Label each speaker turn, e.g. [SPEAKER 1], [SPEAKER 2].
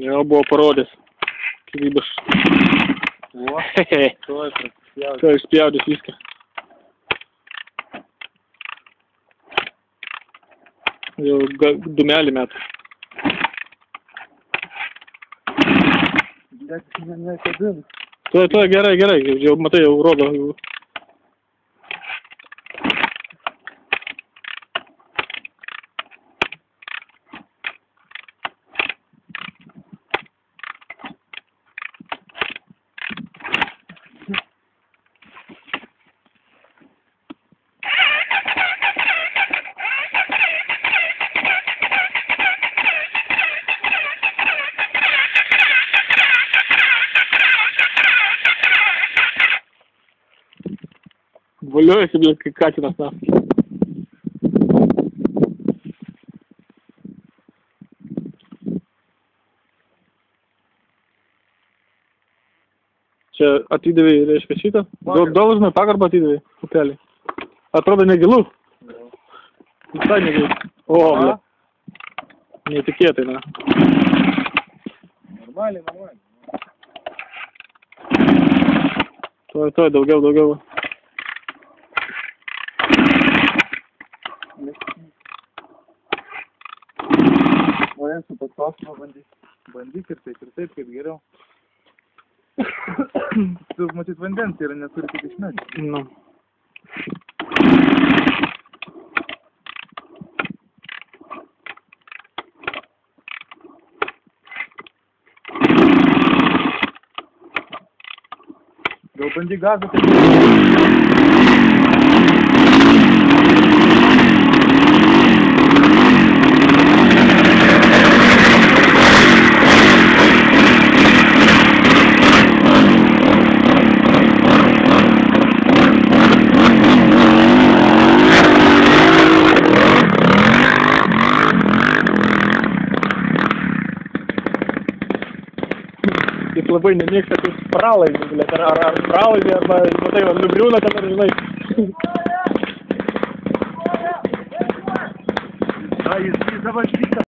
[SPEAKER 1] Jau buvo parodęs. Kaip aš...
[SPEAKER 2] O,
[SPEAKER 1] to išspjaudys viską. Jau dumelį metų.
[SPEAKER 2] Nekabin.
[SPEAKER 1] Tuo, gerai, jau matai, jau rodo. Jau. Валяется, блядь, как Катина ставки. Čia atidavė, reiškia, šitą? Должны pagarbą atidavė, upelį. Atrodo negilu? Visai negilu. O, bля. Netikėtai, na.
[SPEAKER 2] Normaliai.
[SPEAKER 1] Tuoj, daugiau.
[SPEAKER 2] Norėsiu paklausimą bandyk ir taip, kaip geriau. Tu matyt vandens yra, neturi tik išmesti.
[SPEAKER 1] Nu.
[SPEAKER 2] Gal bandyk gazą, tai...
[SPEAKER 1] Jis labai nemėgsta, kaip pralaimi, blėt, ar pralaimi, arba, matai, nubriūna ten, ar žinai.
[SPEAKER 2] Jis dabar šitą.